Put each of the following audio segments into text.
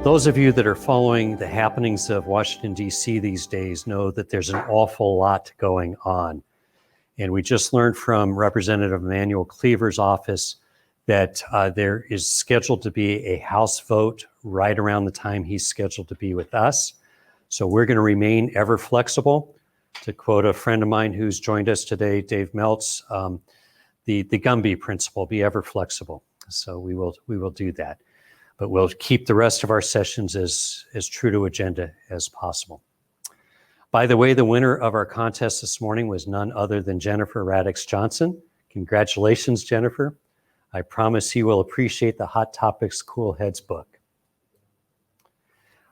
Those of you that are following the happenings of Washington, D.C. these days know that there's an awful lot going on. And we just learned from Representative Emanuel Cleaver's office that there is scheduled to be a House vote right around the time he's scheduled to be with us. So we're going to remain ever flexible. To quote a friend of mine who's joined us today, Dave Meltz, the Gumby principle, be ever flexible. So we will do that. But we'll keep the rest of our sessions as true to agenda as possible. By the way, the winner of our contest this morning was none other than Jennifer Radix Johnson. Congratulations, Jennifer. I promise you will appreciate the Hot Topics Cool Heads book.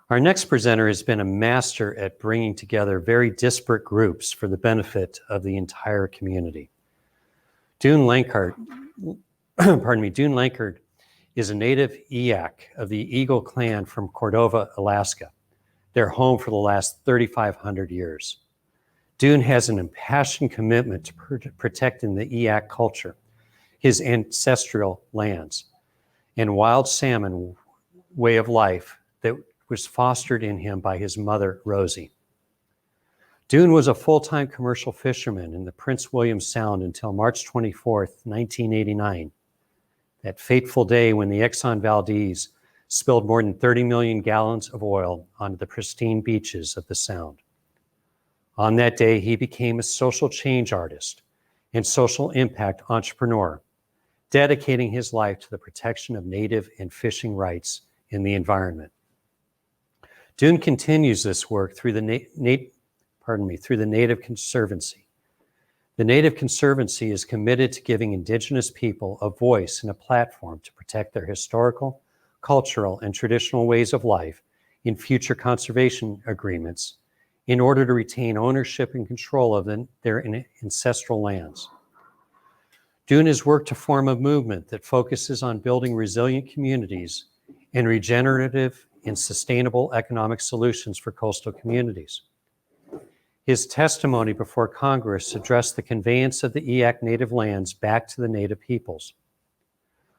Our next presenter has been a master at bringing together very disparate groups for the benefit of the entire community. Dune Lankard, Dune Lankard is a native Eyak of the Eagle clan from Cordova, Alaska, their home for the last 3,500 years. Dune has an impassioned commitment to protecting the Eyak culture, his ancestral lands, and wild salmon way of life that was fostered in him by his mother, Rosie. Dune was a full-time commercial fisherman in the Prince William Sound until March 24th, 1989. That fateful day when the Exxon Valdez spilled more than 30 million gallons of oil onto the pristine beaches of the Sound. On that day, he became a social change artist and social impact entrepreneur, dedicating his life to the protection of native and fishing rights in the environment. Dune continues this work through the Native Conservancy. The Native Conservancy is committed to giving Indigenous people a voice and a platform to protect their historical, cultural, and traditional ways of life in future conservation agreements in order to retain ownership and control of their ancestral lands. Dune has worked to form a movement that focuses on building resilient communities and regenerative and sustainable economic solutions for coastal communities. His testimony before Congress addressed the conveyance of the Eyak native lands back to the native peoples.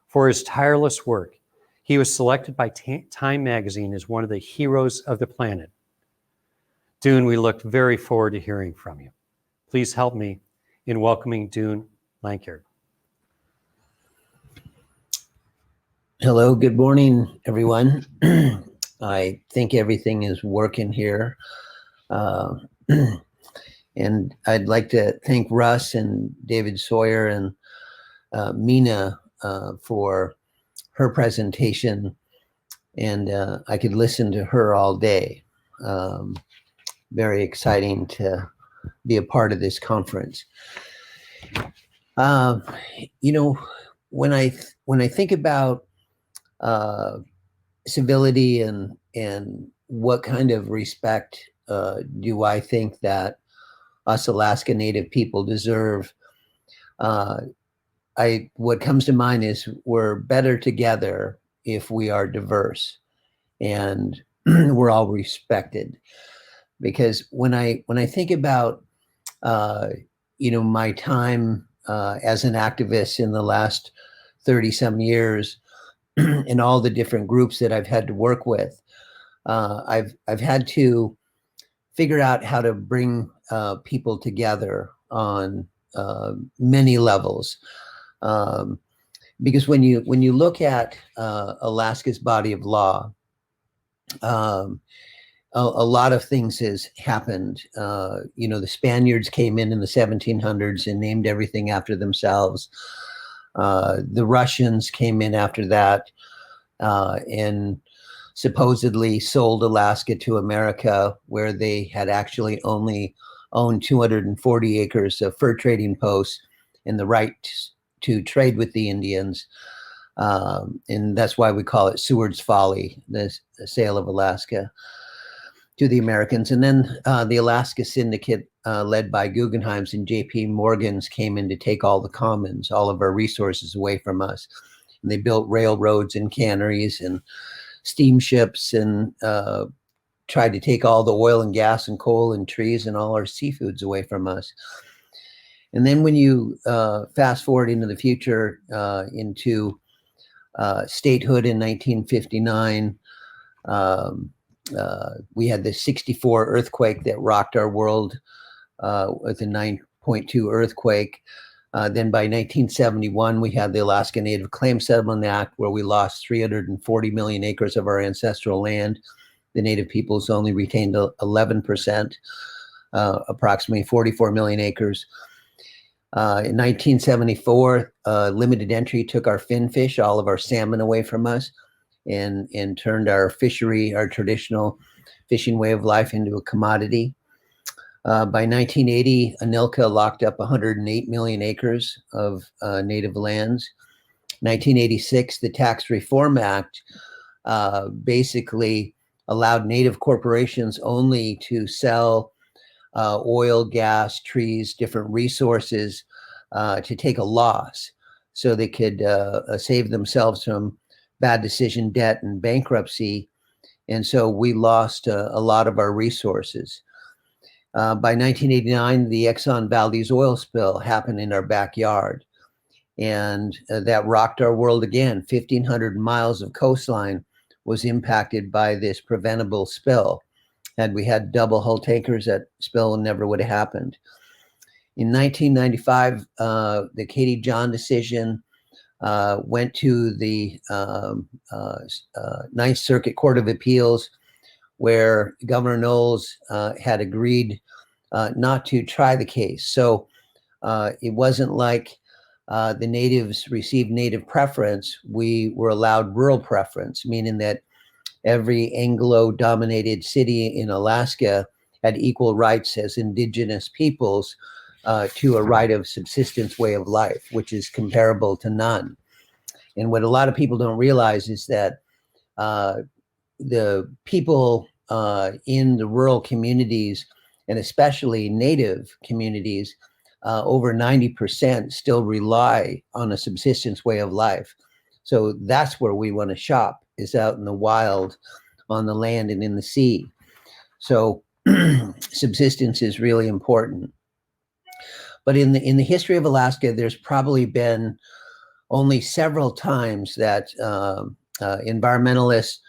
For his tireless work, he was selected by Time magazine as one of the heroes of the planet. Dune, we look very forward to hearing from you. Please help me in welcoming Dune Lankard. Hello, good morning, everyone. I think everything is working here. And I'd like to thank Russ and David Sawyer and Mina for her presentation. And I could listen to her all day. Very exciting to be a part of this conference. You know, when I think about civility and what kind of respect do I think that us Alaska Native people deserve, what comes to mind is we're better together if we are diverse and we're all respected. Because when I think about my time as an activist in the last 30-some years and all the different groups that I've had to work with, I've had to figure out how to bring people together on many levels. Because when you look at Alaska's body of law, a lot of things has happened. The Spaniards came in the 1700s and named everything after themselves. The Russians came in after that and supposedly sold Alaska to America, where they had actually only owned 240 acres of fur trading posts and the right to trade with the Indians. And that's why we call it Seward's Folly, the sale of Alaska to the Americans. And then the Alaska Syndicate, led by Guggenheim's and J.P. Morgan's, came in to take all the commons, all of our resources away from us. And they built railroads and canneries and steamships and tried to take all the oil and gas and coal and trees and all our seafoods away from us. And then when you fast forward into the future, into statehood in 1959, We had the 64 earthquake that rocked our world with a 9.2 earthquake. Then by 1971, we had the Alaska Native Claims Settlement Act, where we lost 340 million acres of our ancestral land. The Native peoples only retained 11%, approximately 44 million acres. In 1974, limited entry took our finfish, all of our salmon, away from us, and turned our fishery, our traditional fishing way of life, into a commodity. By 1980, ANILCA locked up 108 million acres of native lands. 1986, the Tax Reform Act basically allowed native corporations only to sell oil, gas, trees, different resources to take a loss so they could save themselves from bad decision debt and bankruptcy. And so we lost a lot of our resources. By 1989, the Exxon Valdez oil spill happened in our backyard, and that rocked our world again. 1,500 miles of coastline was impacted by this preventable spill. Had we had double hull tankers, that spill never would have happened. In 1995, the Katie John decision went to the Ninth Circuit Court of Appeals, where Governor Knowles had agreed not to try the case. So it wasn't like the natives received native preference. We were allowed rural preference, meaning that every Anglo-dominated city in Alaska had equal rights as indigenous peoples to a right of subsistence way of life, which is comparable to none. And what a lot of people don't realize is that the people in the rural communities, and especially native communities, over 90% still rely on a subsistence way of life. So that's where we want to shop, is out in the wild, on the land and in the sea. So subsistence is really important. But in the history of Alaska, there's probably been only several times that environmentalists,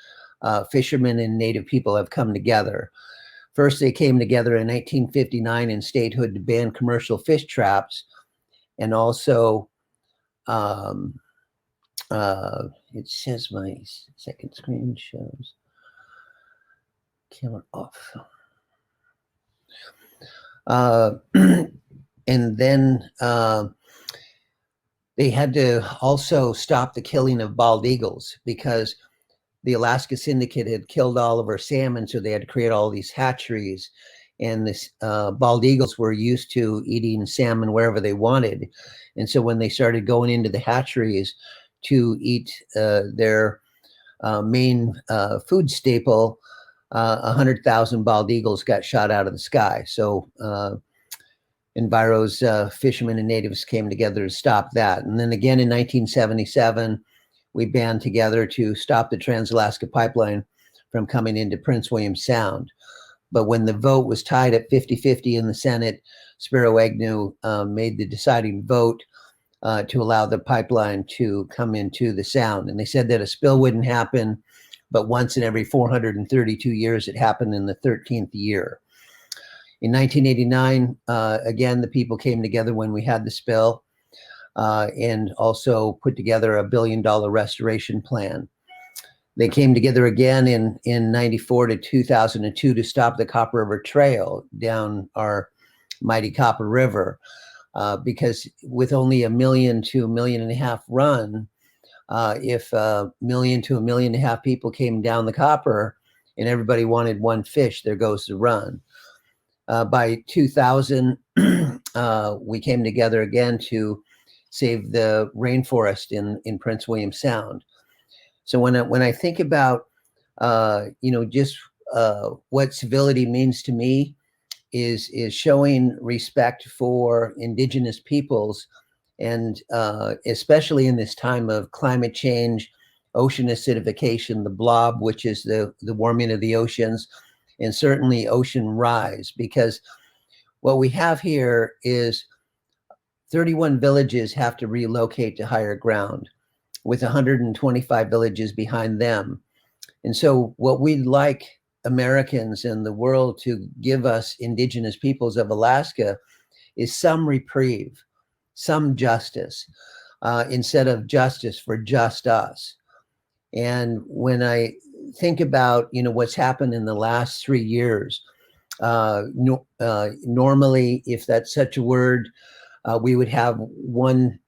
fishermen, and native people have come together. First, they came together in 1959 in Statehood to ban commercial fish traps, and also, it says my second screen shows camera off. And then they had to also stop the killing of bald eagles, because the Alaska Syndicate had killed all of our salmon, so they had to create all these hatcheries. And this bald eagles were used to eating salmon wherever they wanted. And so when they started going into the hatcheries to eat their main food staple, 100,000 bald eagles got shot out of the sky. So Enviro's fishermen and natives came together to stop that. And then again in 1977, we band together to stop the Trans-Alaska Pipeline from coming into Prince William Sound. But when the vote was tied at 50-50 in the Senate, Spiro Agnew made the deciding vote to allow the pipeline to come into the Sound. And they said that a spill wouldn't happen, but once in every 432 years, it happened in the 13th year. In 1989, again, the people came together when we had the spill, and also put together $1 billion restoration plan. They came together again in 94 to 2002 to stop the Copper River Trail down our mighty Copper River, because with only 1 million to 1.5 million run, if 1 million to 1.5 million people came down the Copper and everybody wanted one fish, there goes the run. By 2000, we came together again to save the rainforest in Prince William Sound. So when I think about, just what civility means to me is showing respect for indigenous peoples, and especially in this time of climate change, ocean acidification, the blob, which is the warming of the oceans, and certainly ocean rise, because what we have here is 31 villages have to relocate to higher ground, with 125 villages behind them. And so what we'd like Americans and the world to give us indigenous peoples of Alaska is some reprieve, some justice, instead of justice for just us. And when I think about, what's happened in the last 3 years, normally, if that's such a word, we would have 1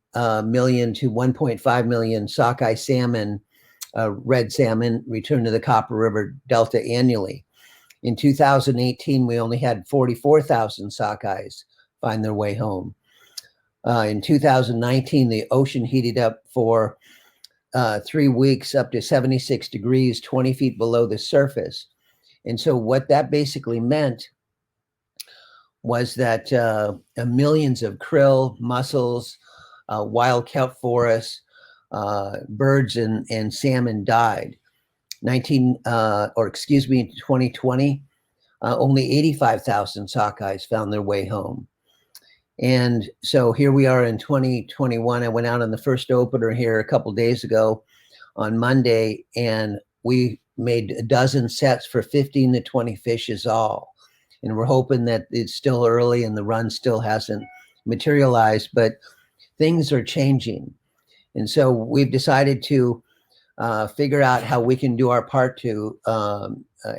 million to 1.5 million sockeye salmon, red salmon, return to the Copper River Delta annually. In 2018, we only had 44,000 sockeyes find their way home. In 2019, the ocean heated up for 3 weeks up to 76 degrees, 20 feet below the surface. And so what that basically meant was that millions of krill, mussels, wild kelp forests, birds and salmon died. In 2020, only 85,000 sockeyes found their way home. And so here we are in 2021. I went out on the first opener here a couple days ago on Monday, and we made a dozen sets for 15 to 20 fishes all. And we're hoping that it's still early and the run still hasn't materialized, but things are changing. And so we've decided to figure out how we can do our part to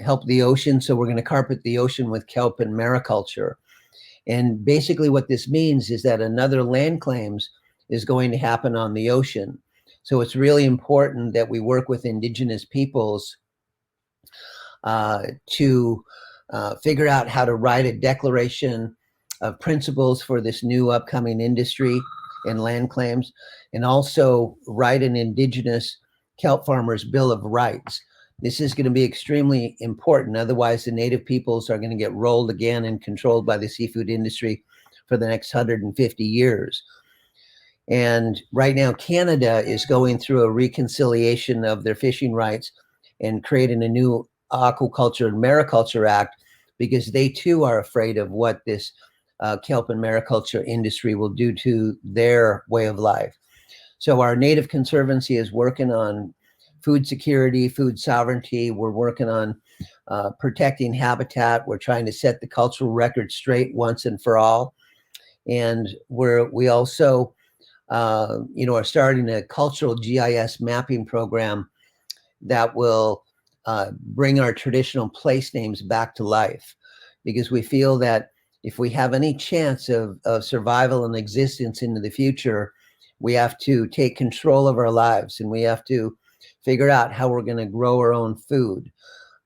help the ocean. So we're going to carpet the ocean with kelp and mariculture. And basically what this means is that another land claims is going to happen on the ocean. So it's really important that we work with indigenous peoples to figure out how to write a declaration of principles for this new upcoming industry and land claims, and also write an indigenous kelp farmers bill of rights. This is going to be extremely important. Otherwise, the native peoples are going to get rolled again and controlled by the seafood industry for the next 150 years. And right now, Canada is going through a reconciliation of their fishing rights and creating a new Aquaculture and Mariculture Act, because they too are afraid of what this kelp and mariculture industry will do to their way of life. So our Native Conservancy is working on food security, food sovereignty. We're working on protecting habitat. We're trying to set the cultural record straight once and for all. And we also are starting a cultural GIS mapping program that will bring our traditional place names back to life, because we feel that if we have any chance of survival and existence into the future, we have to take control of our lives, and we have to figure out how we're going to grow our own food.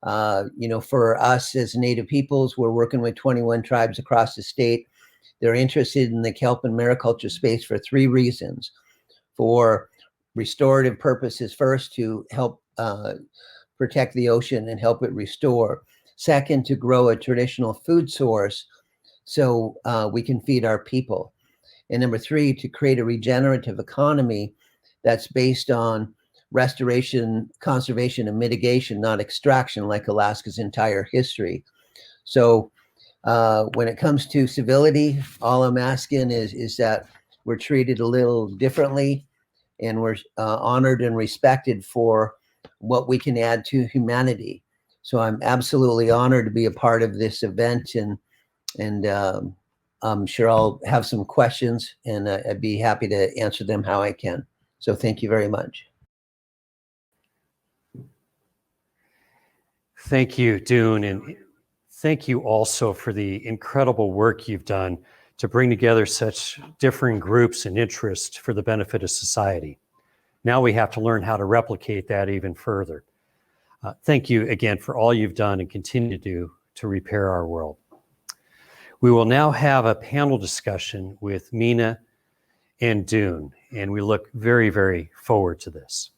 For us as Native peoples, we're working with 21 tribes across the state. They're interested in the kelp and mariculture space for 3 reasons: for restorative purposes, first, to help protect the ocean and help it restore; second, to grow a traditional food source so we can feed our people; and number 3, to create a regenerative economy that's based on restoration, conservation, and mitigation, not extraction, like Alaska's entire history. So when it comes to civility, all I'm asking is that we're treated a little differently, and we're honored and respected for what we can add to humanity. So I'm absolutely honored to be a part of this event, and I'm sure I'll have some questions, and I'd be happy to answer them how I can. So thank you very much. Thank you, Dune, and thank you also for the incredible work you've done to bring together such differing groups and interests for the benefit of society. Now we have to learn how to replicate that even further. Thank you again for all you've done and continue to do to repair our world. We will now have a panel discussion with Mina and Dune, and we look very, very forward to this.